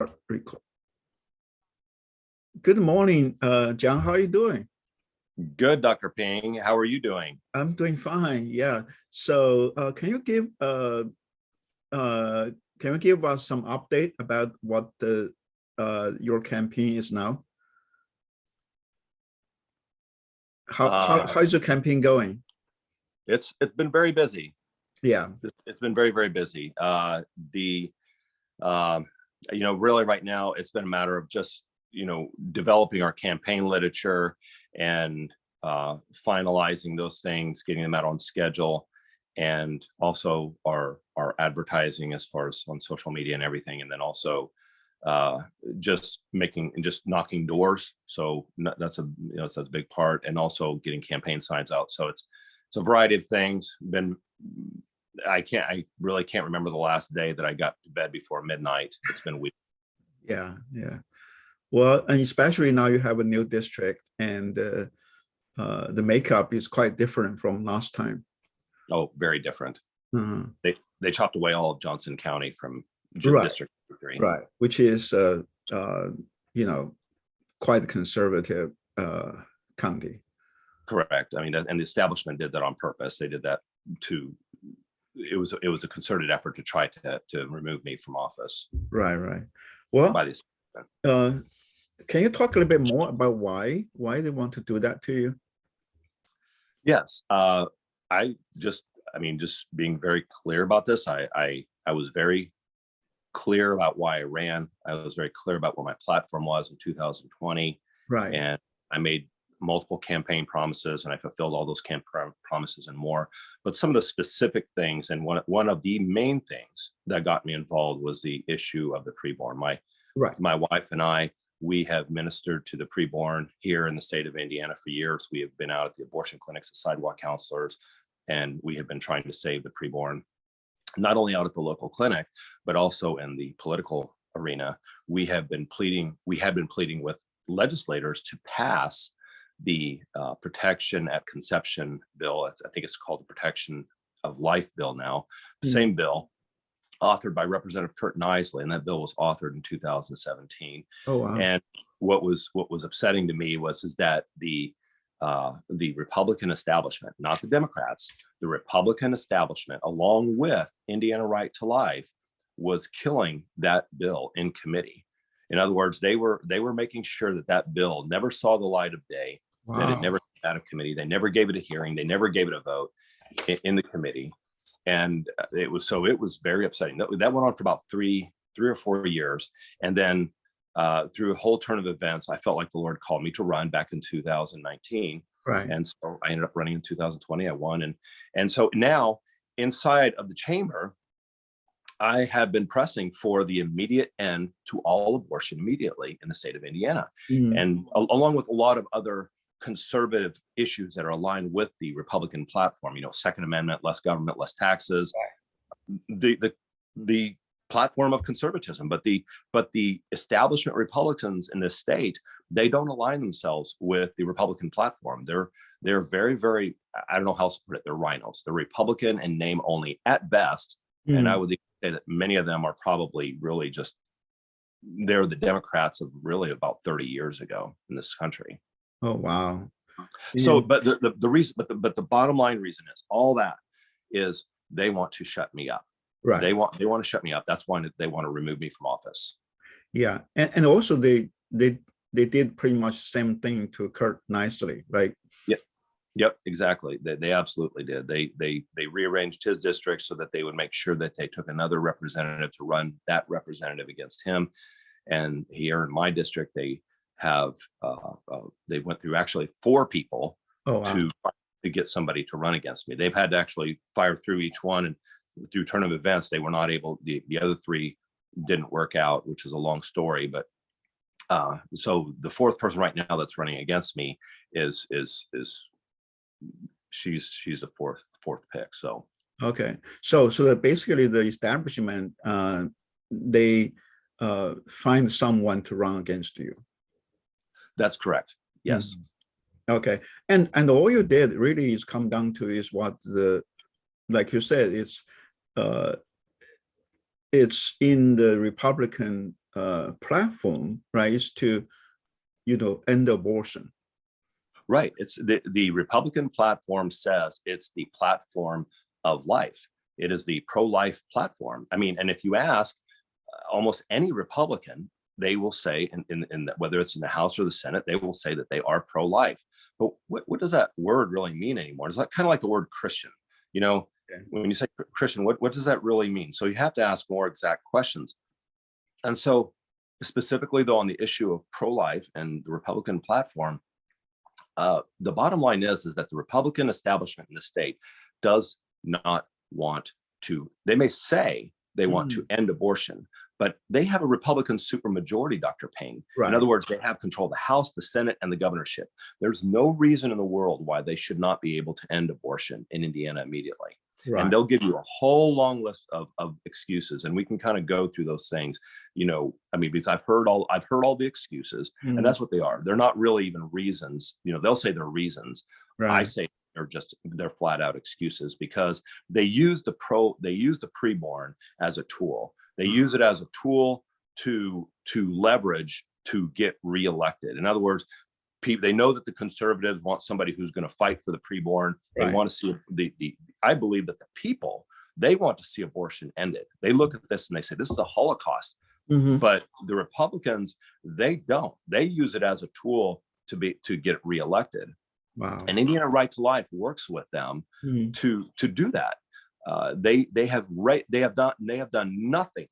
Record. Good morning, John. How are you doing? Good, Dr. Ping. How are you doing? I'm doing fine. Yeah. So, can you give us some update about what the your campaign is now? How is your campaign going? It's been very busy. Yeah. It's been very busy. Really right now it's been a matter of just developing our campaign literature and finalizing those things, getting them out on schedule, and also our advertising as far as on social media and everything, and then also just knocking doors. So that's a big part, and also getting campaign signs out. So it's a variety of things. I really can't remember the last day that I got to bed before midnight. It's been weeks. Yeah. Well, and especially now you have a new district, and the makeup is quite different from last time. Oh, very different. Uh-huh. They chopped away all of Johnson County from Right. District 3. Right, which is quite a conservative county. Correct. I mean, and the establishment did that on purpose. They did that it was a concerted effort to try to remove me from office. Right. Well, by this. Can you talk a little bit more about why they want to do that to you? Yes. Just being very clear about this. I was very clear about why I ran. I was very clear about what my platform was in 2020. Right. And I made multiple campaign promises, and I fulfilled all those promises and more. But some of the specific things, and one of the main things that got me involved was the issue of the preborn. My wife and I, we have ministered to the preborn here in the state of Indiana for years. We have been out at the abortion clinics as sidewalk counselors, and we have been trying to save the preborn, not only out at the local clinic, but also in the political arena. We have been pleading with legislators to pass the Protection at Conception bill. I think it's called the Protection of Life bill now. Same bill, authored by Representative Kurt Nisley, and that bill was authored in 2017. Oh, wow. And what was upsetting to me is that the Republican establishment, not the Democrats, the Republican establishment, along with Indiana Right to Life, was killing that bill in committee. In other words, they were making sure that bill never saw the light of day. Wow. That it never came out of committee. They never gave it a hearing. They never gave it a vote in the committee. And it was very upsetting. That went on for about three or 4 years. And then through a whole turn of events, I felt like the Lord called me to run back in 2019. Right. And so I ended up running in 2020. I won. And so now inside of the chamber, I have been pressing for the immediate end to all abortion immediately in the state of Indiana. And along with a lot of other conservative issues that are aligned with the Republican platform, Second Amendment, less government, less taxes, the platform of conservatism. But the establishment Republicans in this state, they don't align themselves with the Republican platform. They're very, very, I don't know how else to put it, they're rhinos. They're Republican and name only at best. And I would say that many of them are probably really they're the Democrats of really about 30 years ago in this country. Oh, wow. So, but the reason, but the bottom line reason is all that is they want to shut me up. Right. They want to shut me up. That's why they want to remove me from office. Yeah, and also they did pretty much the same thing to Kurt Nisley, right? Yep, exactly. They absolutely did. They rearranged his district so that they would make sure that they took another representative to run that representative against him. And here in my district, they have they went through actually 4 people to get somebody to run against me. They've had to actually fire through each one, and through turn of events, they were not able. The other 3 didn't work out, which is a long story. But so the 4th person right now that's running against me is she's a fourth pick. So okay, so that basically the establishment they find someone to run against you. That's correct. Yes. Okay, and all you did really is come down to is what like you said, it's in the Republican platform, right, is to, end abortion. Right. It's the Republican platform says it's the platform of life. It is the pro-life platform. I mean, and if you ask almost any Republican, they will say, whether it's in the House or the Senate, they will say that they are pro-life. But what does that word really mean anymore? It's like kind of like the word Christian. Okay. When you say Christian, what does that really mean? So you have to ask more exact questions. And so specifically though, on the issue of pro-life and the Republican platform, the bottom line is that the Republican establishment in the state does not want to, they may say they want to end abortion, but they have a Republican supermajority, Dr. Payne. Right. In other words, they have control of the House, the Senate, and the governorship. There's no reason in the world why they should not be able to end abortion in Indiana immediately. Right. And they'll give you a whole long list of excuses, and we can kind of go through those things. Because I've heard all the excuses, and that's what they are. They're not really even reasons. They'll say they're reasons. Right. I say they're flat out excuses, because they use the preborn as a tool. They use it as a tool to leverage to get reelected. In other words, they know that the conservatives want somebody who's going to fight for the preborn. They want to see I believe that the people, they want to see abortion ended. They look at this and they say, this is a Holocaust. But the Republicans, they don't. They use it as a tool to get reelected. Wow. And Indiana Right to Life works with them to do that. They have done nothing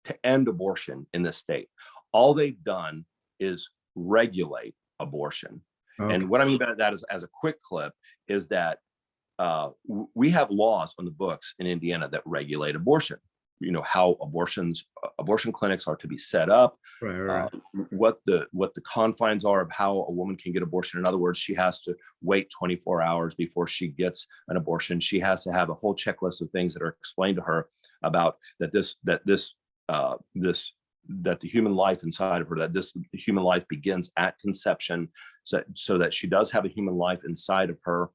to end abortion in this state. All they've done is regulate abortion. Okay. And what I mean by that is, as a quick clip, is that we have laws on the books in Indiana that regulate abortion. How abortion clinics are to be set up, right. What the confines are of how a woman can get abortion. In other words, she has to wait 24 hours before she gets an abortion. She has to have a whole checklist of things that are explained to her about that the human life inside of her, that the human life begins at conception, so that she does have a human life inside of her.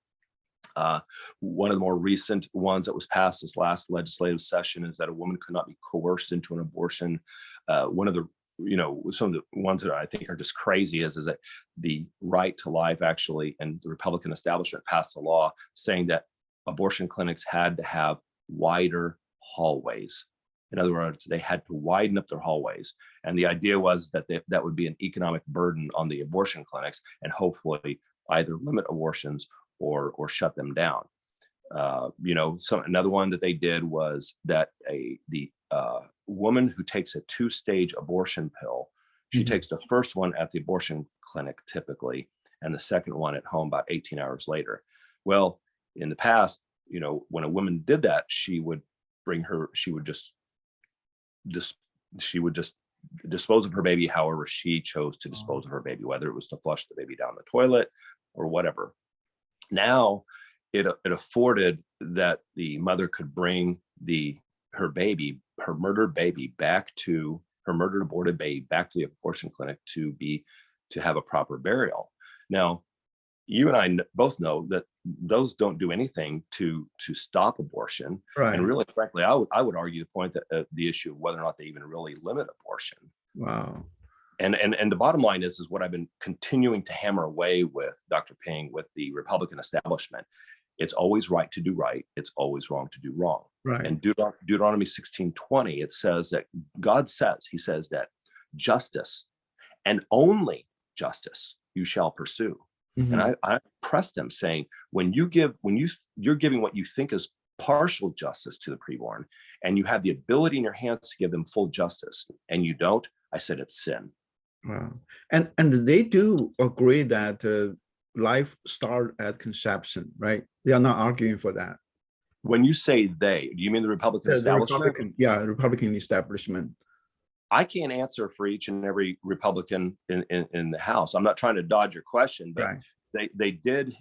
One of the more recent ones that was passed this last legislative session is that a woman could not be coerced into an abortion. One of the, some of the ones that I think are just crazy is that the Right to Life actually, and the Republican establishment passed a law saying that abortion clinics had to have wider hallways. In other words, they had to widen up their hallways. And the idea was that that would be an economic burden on the abortion clinics, and hopefully either limit abortions or shut them down. Another one that they did was that the woman who takes a 2-stage abortion pill, she takes the first one at the abortion clinic typically, and the second one at home about 18 hours later. Well, in the past, when a woman did that, she would just dispose of her baby however she chose to dispose of her baby, whether it was to flush the baby down the toilet or whatever. Now it afforded that the mother could bring her murdered aborted baby back to the abortion clinic to have a proper burial. Now, you and I both know that those don't do anything to stop abortion. Right. And really, frankly, I would argue the point that the issue of whether or not they even really limit abortion. Wow. And the bottom line is what I've been continuing to hammer away with, Dr. Ping, with the Republican establishment. It's always right to do right. It's always wrong to do wrong. Right. And Deuteronomy 16:20, it says that He says that justice and only justice you shall pursue. And I pressed him saying, you're giving what you think is partial justice to the preborn, and you have the ability in your hands to give them full justice, and you don't, I said it's sin. Wow. And they do agree that life starts at conception, right? They are not arguing for that. When you say they, do you mean the Republican establishment? Republican establishment. I can't answer for each and every Republican in the House. I'm not trying to dodge your question, but right. they did,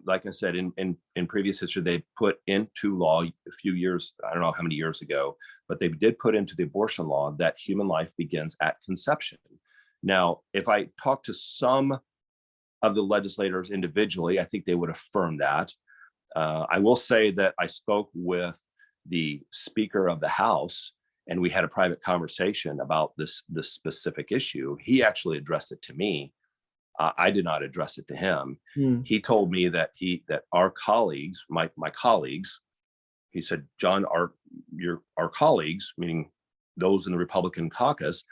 like I said, in previous history, they put into law a few years, I don't know how many years ago, but they did put into the abortion law that human life begins at conception. Now, if I talk to some of the legislators individually, I think they would affirm that. I will say that I spoke with the Speaker of the House, and we had a private conversation about this specific issue. He actually addressed it to me. I did not address it to him. He told me that our colleagues, my colleagues, he said, John, our colleagues, meaning those in the Republican caucus,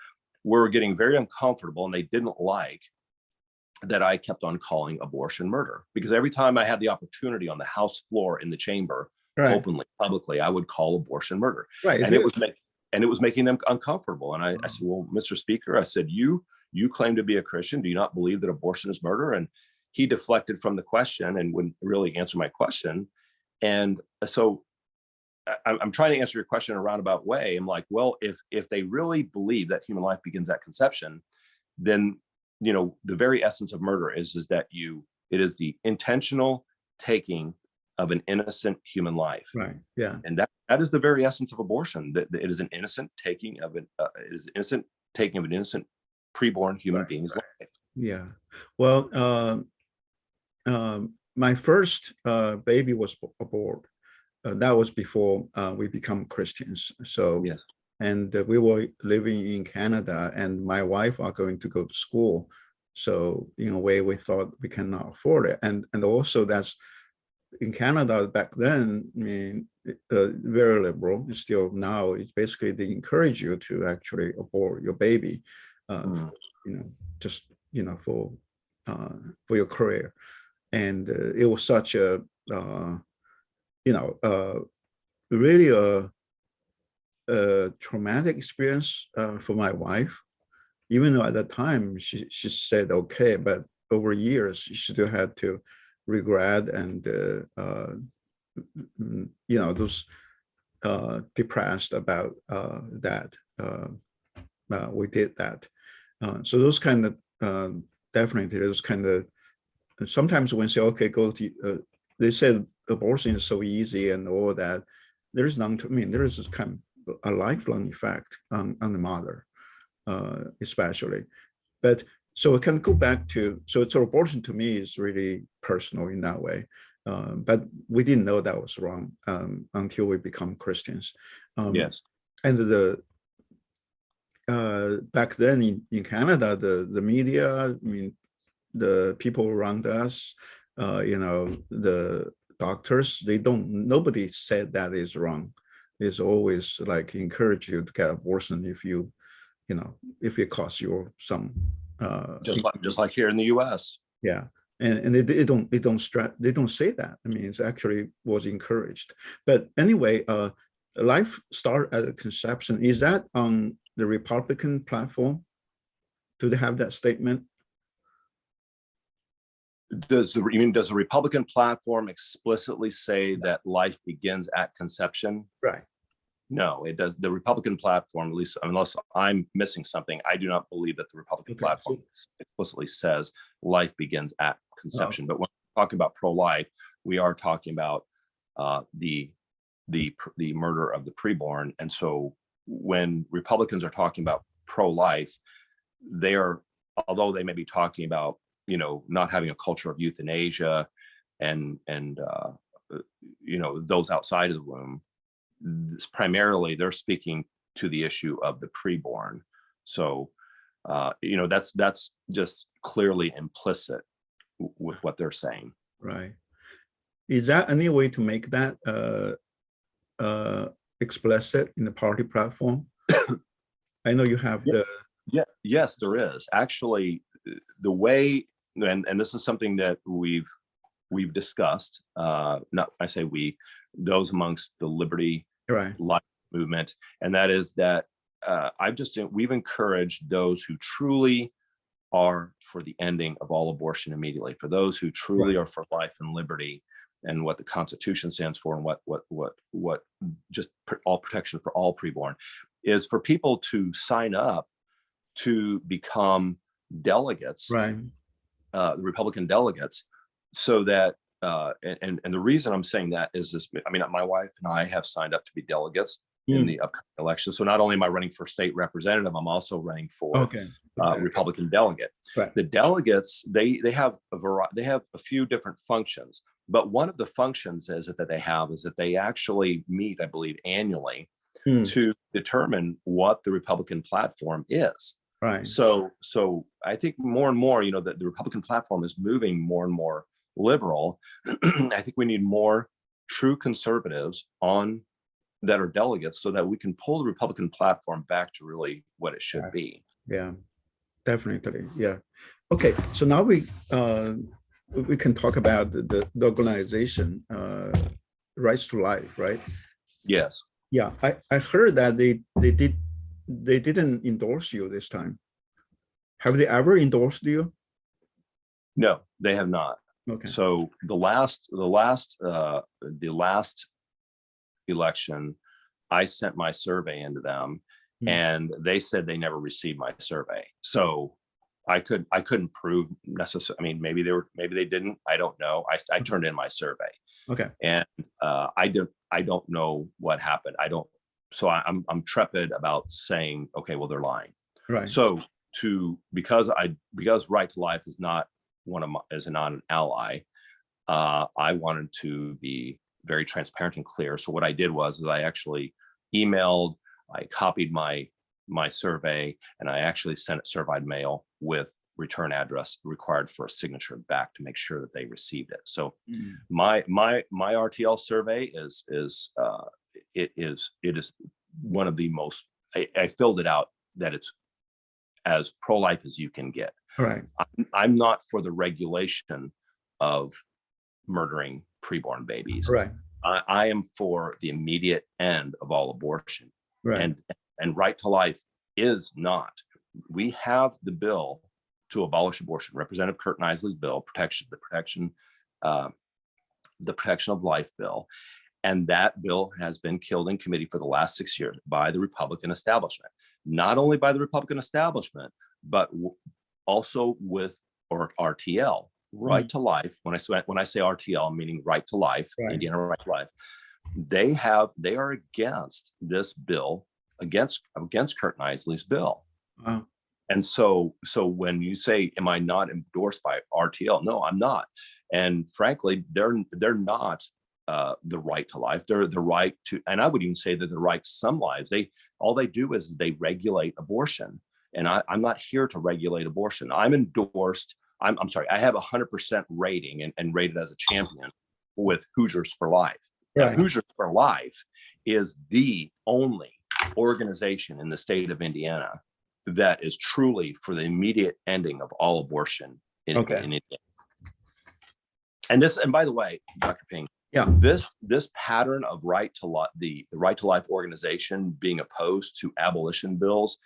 were getting very uncomfortable, and they didn't like that I kept on calling abortion murder, because every time I had the opportunity on the House floor in the chamber, openly, publicly, I would call abortion murder. And it was making them uncomfortable. And I said, well, Mr. Speaker, I said, you claim to be a Christian. Do you not believe that abortion is murder? And he deflected from the question and wouldn't really answer my question. And so I'm trying to answer your question in a roundabout way. I'm like, well, if they really believe that human life begins at conception, then, you know, the very essence of murder is that it is the intentional taking of an innocent human life. Right. Yeah. And that is the very essence of abortion. That it is an innocent taking of an innocent preborn human being's life. Yeah. Well, my first baby was aborted. That was before we become Christians. So, yes. And we were living in Canada, and my wife are going to go to school. So in a way, we thought we cannot afford it. And also that's in Canada back then, I mean, very liberal. Still now, it's basically they encourage you to actually abort your baby, you know, just, you know, for your career. And it was such a, you know, really a traumatic experience for my wife. Even though at that time she said okay, but over years she still had to regret and you know, those depressed about that we did that. So those kind of definitely those kind of, sometimes when say okay, go to they said abortion is so easy and all that. There's none. I mean, there is this kind of a lifelong effect on the mother, especially. But so it can go back to, so abortion to me is really personal in that way. But we didn't know that was wrong until we become Christians. Yes. And back then in Canada, the media, I mean, the people around us, you know, the doctors, nobody said that is wrong. It's always like encourage you to get abortion if you know, if it costs you some. Just like here in the U.S. Yeah, and they don't say that. I mean, it's actually was encouraged. But anyway, life start at conception. Is that on the Republican platform? Do they have that statement? Does the Republican platform explicitly say that life begins at conception? Right. No, it does. The Republican platform, at least unless I'm missing something, I do not believe that the Republican platform explicitly says life begins at conception. But when we're talking about pro-life, we are talking about the murder of the preborn. And so when Republicans are talking about pro-life, they are, although they may be talking about, you know, not having a culture of euthanasia and you know, those outside of the womb, primarily they're speaking to the issue of the preborn. So, you know, that's just clearly implicit with what they're saying. Right. Is that any way to make that explicit in the party platform? I know you have the. Yeah. Yes, there is actually the way, and this is something that we've discussed. Not I say we, those amongst the Liberty Life movement, and that is that we've encouraged those who truly are for the ending of all abortion immediately, for those who truly are for life and liberty and what the Constitution stands for, and what just all protection for all preborn, is for people to sign up to become delegates, the Republican delegates, so that and the reason I'm saying that is this. I mean, my wife and I have signed up to be delegates in the upcoming election. So not only am I running for state representative, I'm also running for Republican delegate. The delegates, they have a few different functions, but one of the functions is that they actually meet, I believe, annually, to determine what the Republican platform is. Right. So I think more and more, that the Republican platform is moving more and more liberal. I think we need more true conservatives on that are delegates so that we can pull the Republican platform back to really what it should be. Yeah, definitely. Yeah. Okay. So now we can talk about the organization, Rights to Life, right? Yes. Yeah. I heard that they didn't endorse you this time. Have they ever endorsed you? No, they have not. Okay. So the last election, I sent my survey into them, and they said they never received my survey. So I couldn't prove necessarily. I mean, maybe they didn't. I don't know. I turned in my survey. Okay. And I don't know what happened. So I'm trepid about saying, okay, well, they're lying. Right. So because Right to Life is not not an ally, I wanted to be very transparent and clear. So what I did was I actually emailed, I copied my survey, and I actually sent it certified mail with return address required for a signature back to make sure that they received it. So my RTL survey is one of the most, I filled it out that it's as pro-life as you can get. Right. I'm not for the regulation of murdering preborn babies. Right. I am for the immediate end of all abortion. Right. And Right to Life is not. We have the bill to abolish abortion, Representative Kurt Nisley's bill, the Protection of Life bill. And that bill has been killed in committee for the last 6 years by the Republican establishment. Not only by the Republican establishment, but also with RTL, Right to Life. When I say RTL, I'm meaning Right to Life, right. Indiana Right to Life. They are against this bill, against Kurt Nisley's bill. Wow. And so when you say, am I not endorsed by RTL? No, I'm not. And frankly, they're not the right to life. They're the right to, and I would even say that the right to some lives. All they do is they regulate abortion. And I'm not here to regulate abortion. I'm endorsed. I'm sorry, I have 100% rating and rated as a champion with Hoosiers for Life. Right. Now, Hoosiers for Life is the only organization in the state of Indiana that is truly for the immediate ending of all abortion in Indiana. And by the way, Dr. Ping, yeah, this pattern of the Right to Life organization being opposed to abolition bills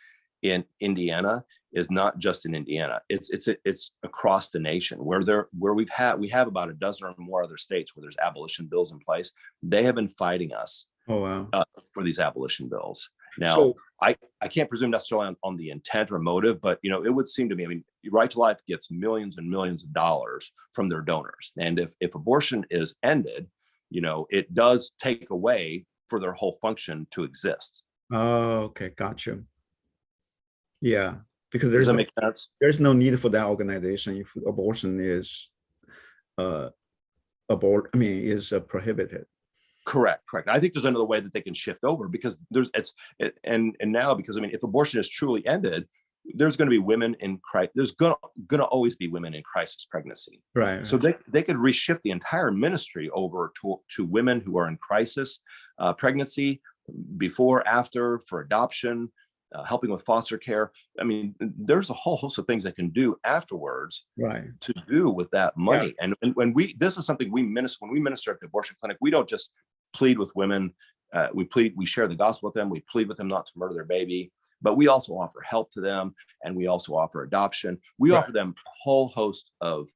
in Indiana is not just in Indiana. It's across the nation where we have about a dozen or more other states where there's abolition bills in place. They have been fighting us. Oh, wow. For these abolition bills. Now, I can't presume necessarily on the intent or motive, but it would seem to me, I mean, Right to Life gets millions and millions of dollars from their donors. And if abortion is ended, it does take away for their whole function to exist. Oh, okay, gotcha. Yeah, because does that make sense? There's no need for that organization if abortion is prohibited. Correct. I think there's another way that they can shift over because now because I mean, if abortion is truly ended, there's going to be women in crisis. There's going to always be women in crisis pregnancy. Right. So they could reshift the entire ministry over to women who are in crisis pregnancy, before, after, for adoption, helping with foster care. I mean, there's a whole host of things they can do afterwards, right, to do with that money. Yeah. And when this is something when we minister at the abortion clinic, we don't just plead with women. We share the gospel with them. We plead with them not to murder their baby, but we also offer help to them, and we also offer adoption. We offer them a whole host of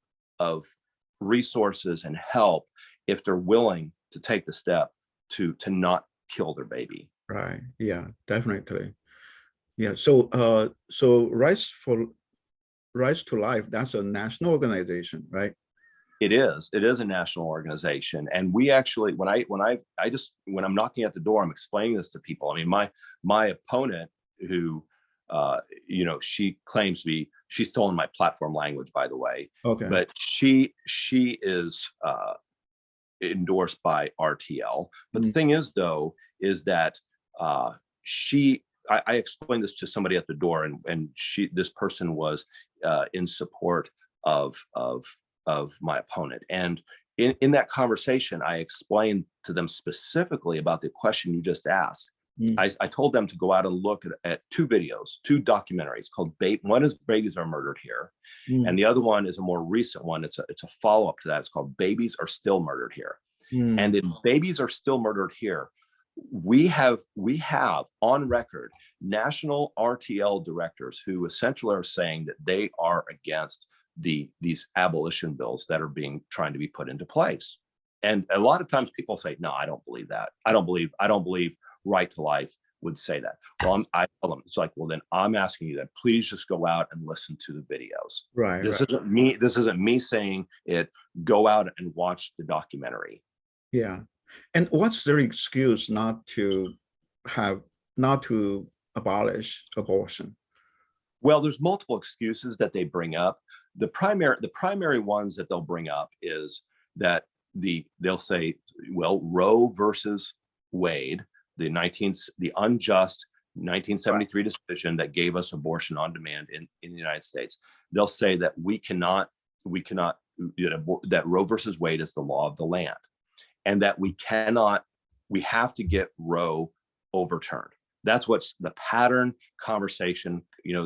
resources and help if they're willing to take the step to not kill their baby. Right. Yeah, definitely. Yeah. So Rights to Life, that's a national organization, right? It is a national organization. And we actually, when I'm knocking at the door, I'm explaining this to people. I mean, my opponent, who she claims to be, she's stolen my platform language, by the way. Okay. But she is endorsed by RTL. But the thing is, though, is that I explained this to somebody at the door, and this person was in support of my opponent. And in that conversation, I explained to them specifically about the question you just asked. I told them to go out and look at two videos, two documentaries called one is Babies Are Murdered Here, and the other one is a more recent one. It's a follow-up to that. It's called Babies Are Still Murdered Here. And in Babies Are Still Murdered Here, we have on record national RTL directors who essentially are saying that they are against these abolition bills that are trying to be put into place. And a lot of times people say, no, I don't believe that. I don't believe Right to Life would say that. Well, I tell them, it's like, well, then I'm asking you that please just go out and listen to the videos. Right. This isn't me saying it. Go out and watch the documentary. Yeah. And what's their excuse not to abolish abortion? Well, there's multiple excuses that they bring up. The primary ones that they'll bring up is that they'll say, well, Roe versus Wade, the unjust 1973 decision that gave us abortion on demand in the United States. They'll say that that Roe versus Wade is the law of the land, and that we have to get Roe overturned. That's what's the pattern conversation,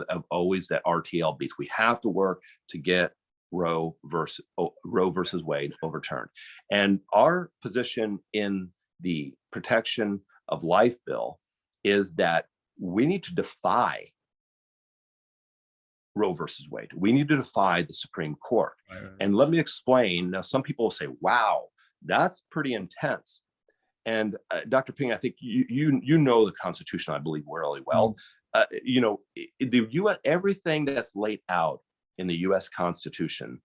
of always that RTL beats. We have to work to get Roe versus Wade overturned. And our position in the Protection of Life bill is that we need to defy Roe versus Wade. We need to defy the Supreme Court. Right. And let me explain. Now, some people will say, wow, that's pretty intense. And Dr. Ping, I think you know the Constitution, I believe, really well. The U.S. everything that's laid out in the U.S. Constitution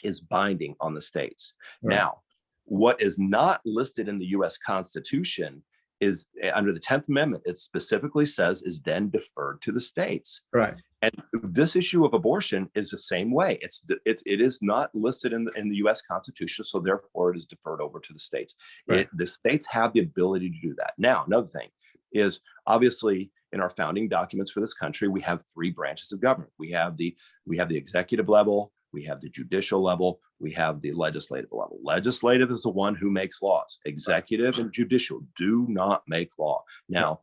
is binding on the states. Right. Now, what is not listed in the U.S. Constitution is under the 10th Amendment. It specifically says is then deferred to the states. Right. And this issue of abortion is the same way. It is not listed in the U.S. Constitution, so therefore it is deferred over to the states. Right. The states have the ability to do that. Now, another thing is obviously in our founding documents for this country, we have three branches of government. We have the executive level, we have the judicial level, we have the legislative level. Legislative is the one who makes laws. Executive and judicial do not make law. Now,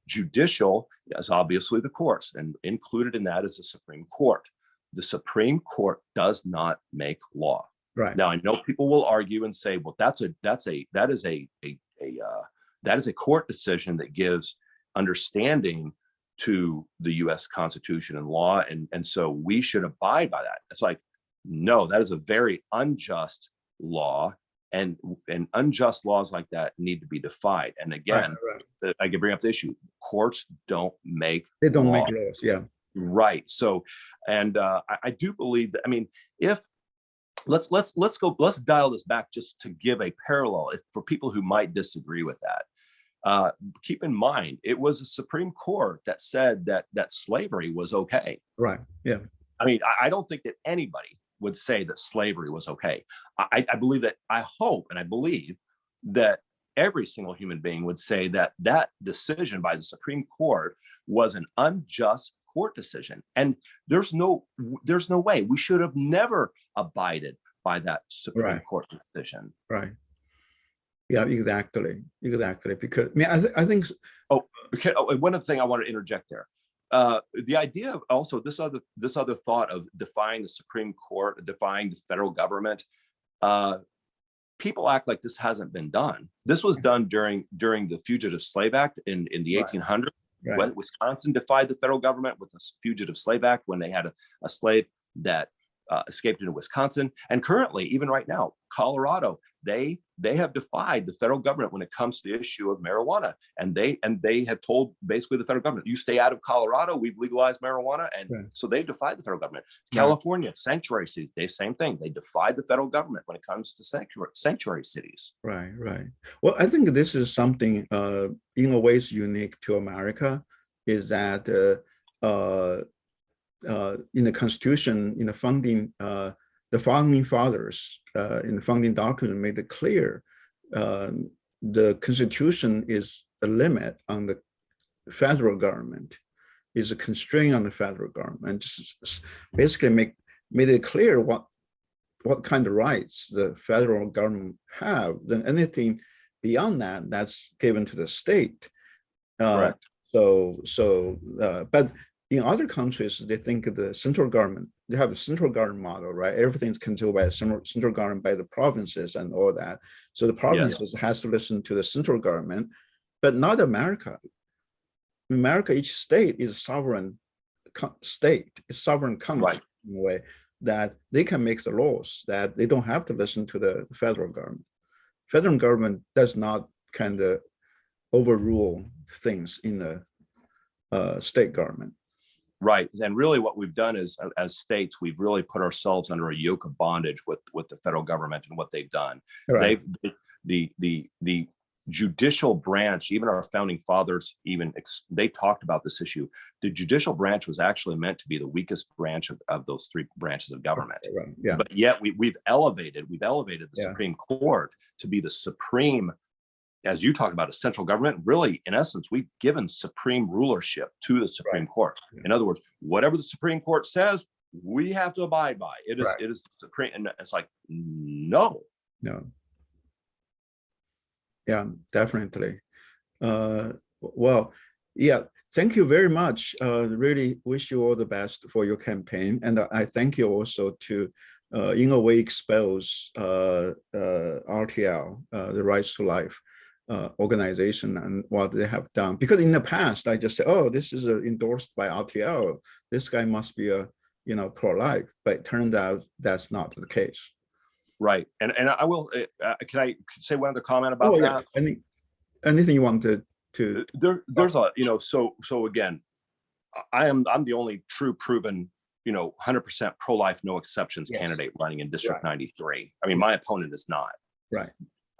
judicial is obviously the courts, and included in that is the Supreme Court. The Supreme Court does not make law. Right. Now, I know people will argue and say, well, that is a court decision that gives understanding to the U.S. Constitution and law, and so we should abide by that. It's like, no, that is a very unjust law, and unjust laws like that need to be defied. And again, right. I can bring up the issue: courts don't make make laws. Yeah, right. So, and I do believe that. I mean, if let's dial this back just to give a parallel for people who might disagree with that. Keep in mind, it was the Supreme Court that said that slavery was okay. Right. Yeah. I mean, I don't think that anybody would say that slavery was okay. I believe that, I hope and I believe that every single human being would say that decision by the Supreme Court was an unjust court decision. And there's no way. We should have never abided by that Supreme Court decision. Right. Yeah, exactly. Because I think. One other thing I want to interject there. The idea of also this other thought of defying the Supreme Court, defying the federal government. People act like this hasn't been done. This was done during the Fugitive Slave Act in the 1800s. Right. Wisconsin defied the federal government with the Fugitive Slave Act when they had a slave that escaped into Wisconsin. And currently, even right now, Colorado, they have defied the federal government when it comes to the issue of marijuana. And they have told basically the federal government, you stay out of Colorado, we've legalized marijuana. And so they defied the federal government. California, sanctuary cities, same thing. They defied the federal government when it comes to sanctuary cities. Right. Well, I think this is something in a way is unique to America, is that in the Constitution, in the founding, the founding fathers in the founding document made it clear the Constitution is a limit on the federal government, is a constraint on the federal government. Just basically made it clear what kind of rights the federal government have. Then anything beyond that, that's given to the state. Correct. But in other countries, they think the central government, they have a central government model, right? Everything's controlled by central government, by the provinces and all that. So the provinces has to listen to the central government, but not America. In America, each state is a sovereign state, a sovereign country in a way that they can make the laws, that they don't have to listen to the federal government. Federal government does not kind of overrule things in the state government. Right. And really what we've done is, as states, we've really put ourselves under a yoke of bondage with the federal government and what they've done. Right. The judicial branch, even our founding fathers, they talked about this issue. The judicial branch was actually meant to be the weakest branch of those three branches of government. Right. Yeah. But yet we've elevated the Supreme Court to be the supreme, as you talk about, a central government. Really, in essence, we've given supreme rulership to the Supreme Court. Yeah. In other words, whatever the Supreme Court says, we have to abide by. It is supreme. And it's like, no. Yeah, definitely. Well, yeah, thank you very much. Really wish you all the best for your campaign. And I thank you also to, in a way, expose RTL, the Rights to Life organization, and what they have done. Because in the past, I just said, oh, this is endorsed by RTL. This guy must be a, pro-life. But it turned out that's not the case. Right. And I will, can I say one other comment about that? Anything you wanted to there's a, so again, I'm the only true proven, 100% pro-life, no exceptions candidate running in District 93. I mean, my opponent is not. Right.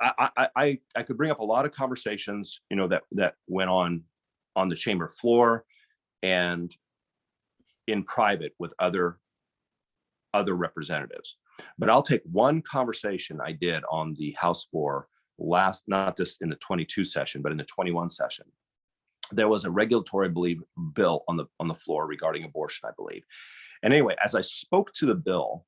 I could bring up a lot of conversations, that went on the chamber floor and in private with other representatives. But I'll take one conversation I did on the House floor not just in the 22 session, but in the 21 session. There was a regulatory bill on the floor regarding abortion, I believe. And anyway, as I spoke to the bill,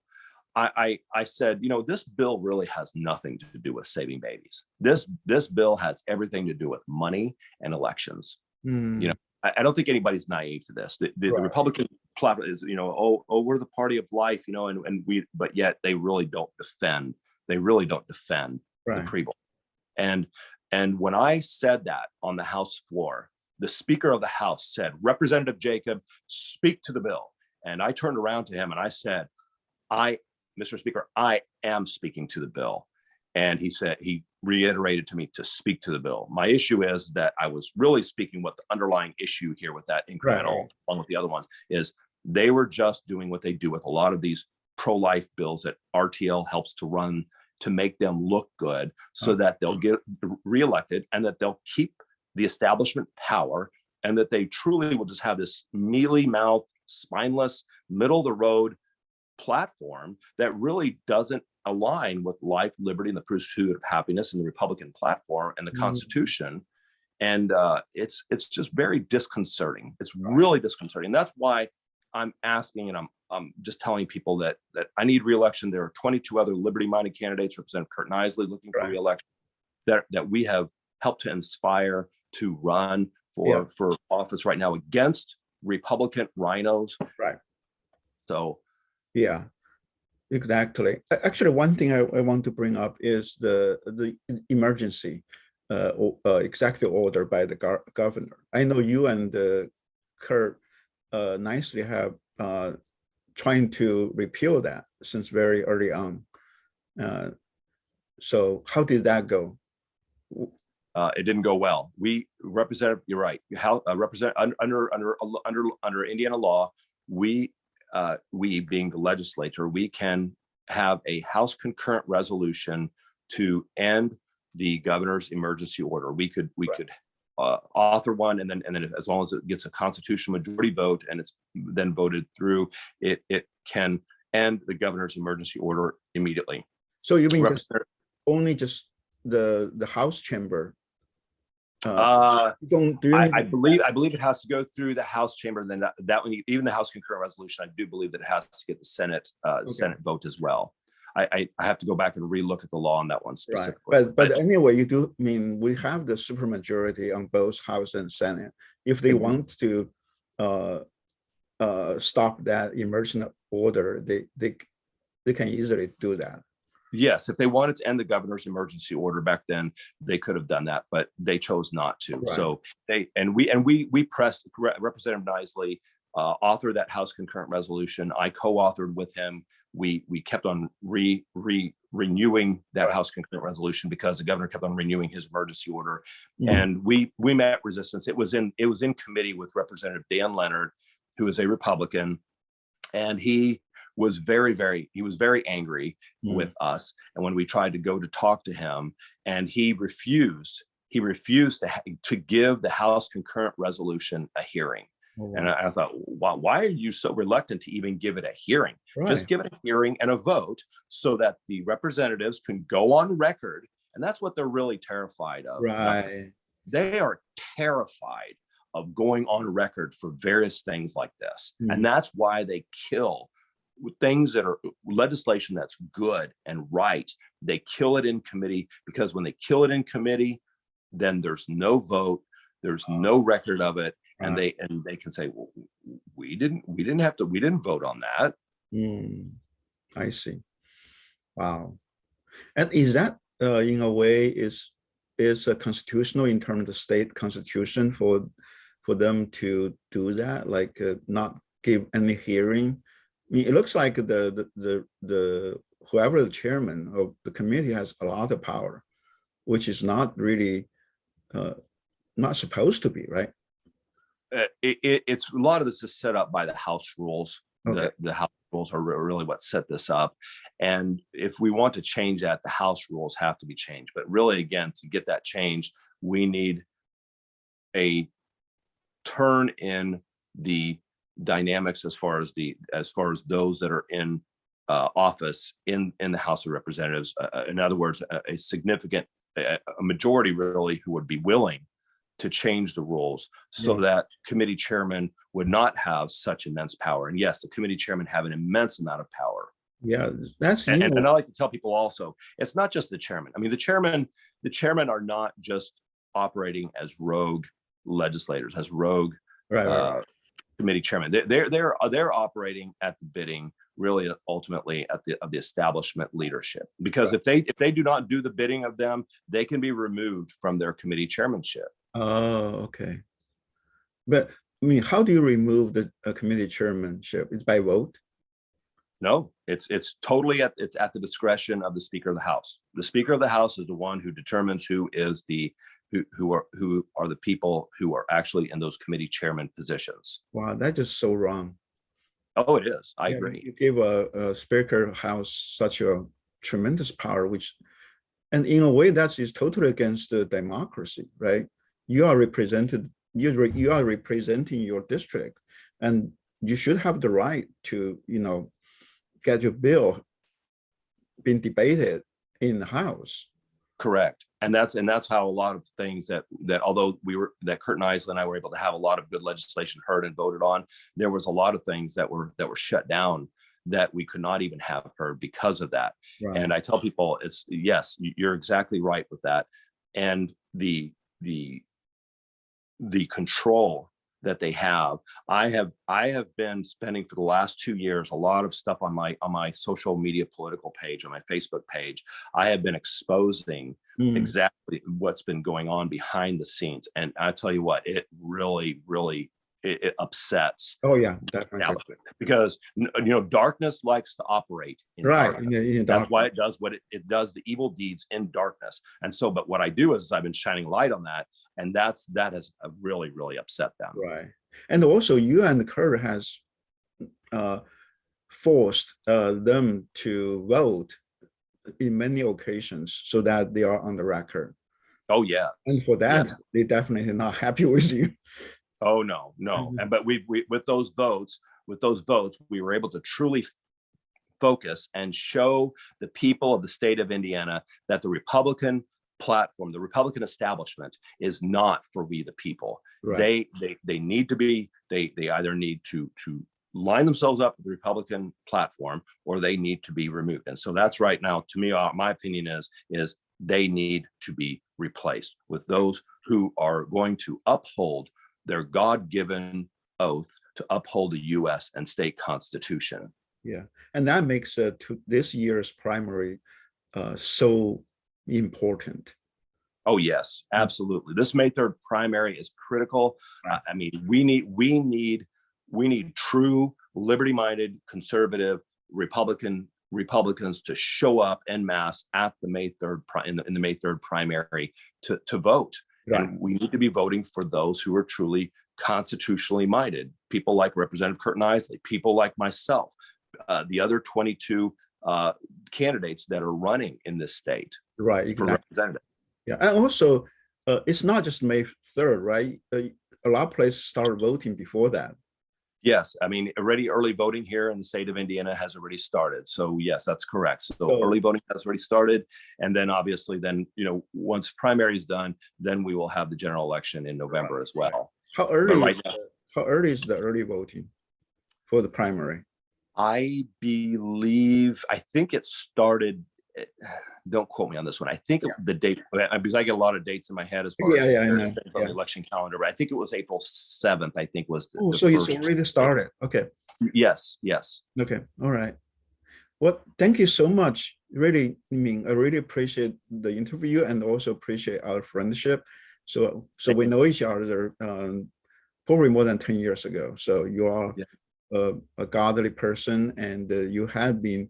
I said, this bill really has nothing to do with saving babies. This bill has everything to do with money and elections. I don't think anybody's naive to this. The Republican platform is, we're the party of life, but yet they really don't defend. The pre-bill. And when I said that on the House floor, the Speaker of the House said, Representative Jacob, speak to the bill. And I turned around to him and I said, Mr. Speaker, I am speaking to the bill. And he reiterated to me to speak to the bill. My issue is that I was really speaking what the underlying issue here with that incremental, along with the other ones, is they were just doing what they do with a lot of these pro-life bills that RTL helps to run to make them look good so that they'll get reelected and that they'll keep the establishment power and that they truly will just have this mealy-mouthed, spineless, middle-of-the-road platform that really doesn't align with life, liberty, and the pursuit of happiness in the Republican platform and the Constitution. And it's just very disconcerting. It's really disconcerting. That's why I'm asking, and I'm just telling people that I need reelection. There are 22 other liberty-minded candidates, Representative Kurt Nisley looking for reelection, that we have helped to inspire to run for office right now against Republican rhinos. Right. So. Yeah. Exactly. Actually, one thing I want to bring up is the emergency executive order by the governor. I know you and Kurt nicely have trying to repeal that since very early on. So how did that go? It didn't go well. We represent. You're right. How represent under Indiana law, we being the legislator, we can have a House concurrent resolution to end the governor's emergency order. We could author one, and then as long as it gets a constitutional majority vote and it's then voted through, it can end the governor's emergency order immediately. So you mean only just the House chamber Don't do you need I believe it has to go through the House chamber, and then that one, even the House concurrent resolution, I do believe that it has to get the Senate Senate vote as well. I have to go back and relook at the law on that one right? specifically. But anyway, you do mean we have the supermajority on both House and Senate. If they want to stop that emergency order, they can easily do that. Yes, if they wanted to end the governor's emergency order back then, they could have done that, but they chose not to. Right. So we pressed Representative Nisley, authored that House concurrent resolution. I co-authored with him. We kept on renewing that right. House concurrent resolution because the governor kept on renewing his emergency order, Mm. and we met resistance. It was in committee with Representative Dan Leonard, who is a Republican, and he was very angry with us. And when we tried to go to talk to him, and he refused to give the House concurrent resolution a hearing. Oh, wow. And I thought, why are you so reluctant to even give it a hearing? Right. Just give it a hearing and a vote so that the representatives can go on record. And that's what they're really terrified of. Right. They are terrified of going on record for various things like this. And that's why they kill things that are legislation that's good and right. They kill it in committee, because when they kill it in committee, then there's no vote, there's no record of it, and they can say, well, we didn't vote on that. I see. Wow. And is that in a way is a constitutional in terms of the state constitution for them to do that, like not give any hearing? I mean, it looks like the whoever the chairman of the committee has a lot of power, which is not really not supposed to be, right? It's a lot of this is set up by the House rules. Okay. The House rules are really what set this up. And if we want to change that, the House rules have to be changed. But really, again, to get that changed, we need a turn in the dynamics as far as those that are in office in the House of Representatives. In other words, a significant majority really who would be willing to change the rules so that committee chairmen would not have such immense power. And yes, the committee chairmen have an immense amount of power. Yeah, that's and I like to tell people also, it's not just the chairman. I mean, the chairmen are not just operating as rogue legislators, as rogue right. Committee chairman. They're operating at the bidding, really ultimately of the establishment leadership. Because right. if they do not do the bidding of them, they can be removed from their committee chairmanship. Oh, okay. But I mean, how do you remove the committee chairmanship? It's by vote? No, it's totally at the discretion of the Speaker of the House. The Speaker of the House is the one who determines who are the people who are actually in those committee chairman positions. Wow, that's just so wrong. Oh, it is. I agree. You give a Speaker of the House such a tremendous power, and in a way that is totally against the democracy, right? You are representing your district, and you should have the right to, get your bill being debated in the House. Correct. And that's how a lot of things that although Kurt Nisley and I were able to have a lot of good legislation heard and voted on, there was a lot of things that were shut down that we could not even have heard because of that. Right. And I tell people, yes, you're exactly right with that. And the control that they have. I have been spending for the last 2 years a lot of stuff on my social media political page, on my Facebook page. I have been exposing exactly what's been going on behind the scenes. And I tell you what, it really, really it upsets. Oh yeah, definitely. Because darkness likes to operate in darkness. That's why it does what it does, the evil deeds in darkness. And so, but what I do is I've been shining light on that, and that has really, really upset them. Right. And also, you and Kurt has forced them to vote in many occasions so that they are on the record. Oh yeah. And for that, they definitely not happy with you. Oh no. And but we with those votes, we were able to truly focus and show the people of the state of Indiana that the Republican platform, the Republican establishment, is not for we the people. Right. They need to be, they either need to line themselves up with the Republican platform, or they need to be removed. And so that's right now, to me, my opinion is they need to be replaced with those who are going to uphold their God-given oath to uphold the U.S. and state constitution. Yeah, and that makes this year's primary so important. Oh yes, absolutely. This May 3rd primary is critical. Right. I mean, we need true liberty-minded conservative Republicans to show up en masse at the May 3rd in the May 3rd primary to vote. Right. And we need to be voting for those who are truly constitutionally minded. People like Representative Curtin Isley, people like myself, the other 22 candidates that are running in this state. Right. Exactly. For representative. Yeah, and also it's not just May 3rd, right? A lot of places started voting before that. Yes, I mean, already early voting here in the state of Indiana has already started. So yes, that's correct. So early voting has already started. And then obviously then, once primary is done, then we will have the general election in November as well. How early is the early voting for the primary? I think it started, don't quote me on this one. I think the date, because I get a lot of dates in my head as far as the election calendar, but I think it was April 7th, I think was the so it's already started. Okay. Yes. Okay. All right. Well, thank you so much. Really, I really appreciate the interview and also appreciate our friendship. So we know each other probably more than 10 years ago. So you are a godly person, and you have been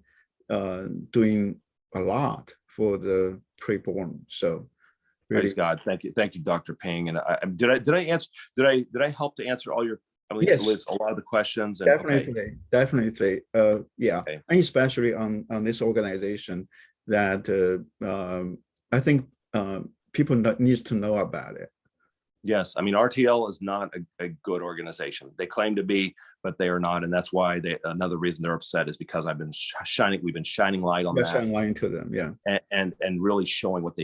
doing a lot for the preborn. So really, praise God. Thank you, Dr. Ping. And did I help to answer all your, at least a lot of the questions? And, definitely. Yeah, okay. And especially on this organization that I think people need to know about it. Yes, I mean, RTL is not a good organization. They claim to be, but they are not, and that's why another reason they're upset is because we've been shining light on that, shining light to them, and really showing that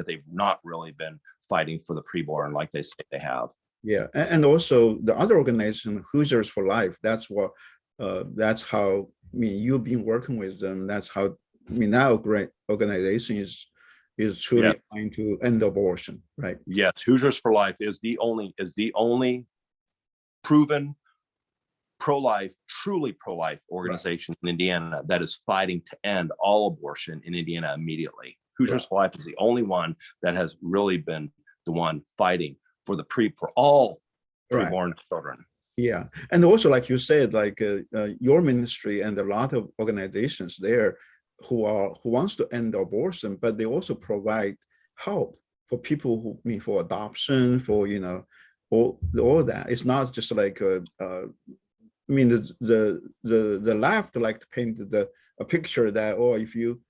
they've not really been fighting for the preborn like they say they have. Yeah, and also the other organization, Hoosiers for Life. That's how you've been working with them. That's how now great organization is truly trying to end abortion, right? Yes, Hoosiers for Life is the only proven truly pro-life organization in Indiana that is fighting to end all abortion in Indiana immediately. Hoosiers for Life is the only one that has really been the one fighting for all preborn children. Yeah, and also like you said, like your ministry and a lot of organizations there who wants to end abortion, but they also provide help for people who for adoption, for all that. It's not just like the left like to paint a picture that if you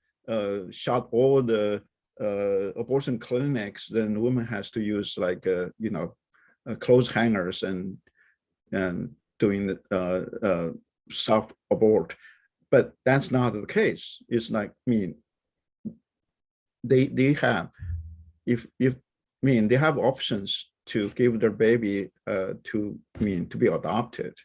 shut all the abortion clinics, then the woman has to use like clothes hangers and doing the self abort. But that's not the case. It's like, they have, they have options to give their baby to be adopted.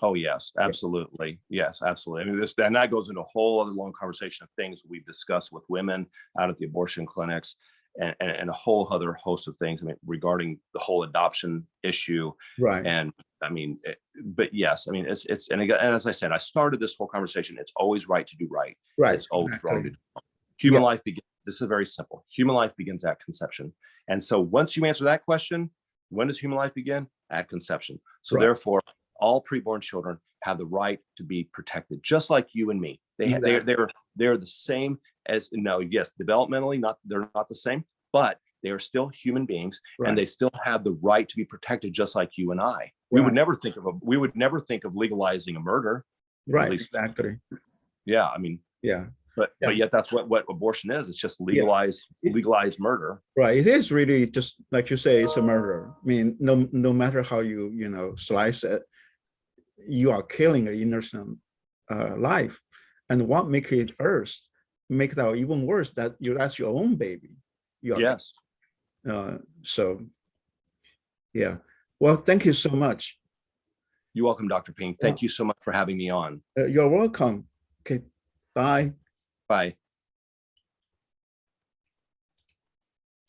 Oh yes, absolutely. Yes, absolutely. I mean, and that goes into a whole other long conversation of things we've discussed with women out at the abortion clinics, and a whole other host of things. I mean, regarding the whole adoption issue, right? And I mean, but yes, I mean, it's and again, and as I said, I started this whole conversation. It's always right to do right. Right. It's always wrong to do wrong. Human life begins. This is very simple. Human life begins at conception. And so once you answer that question, when does human life begin? At conception. So therefore, all preborn children have the right to be protected, just like you and me. They're the same as developmentally, they're not the same, but they are still human beings, and they still have the right to be protected, just like you and I. We would never think of legalizing a murder. Right. Exactly. Yeah. I mean. Yeah. But yet that's what abortion is. It's just legalized murder. Right. It is really just like you say, it's a murder. I mean, no matter how you slice it, you are killing an innocent life. And what make it that even worse, that's your own baby. Yes. So, yeah. Well, thank you so much. You're welcome, Dr. Ping. Thank you so much for having me on. You're welcome. Okay, bye. Bye.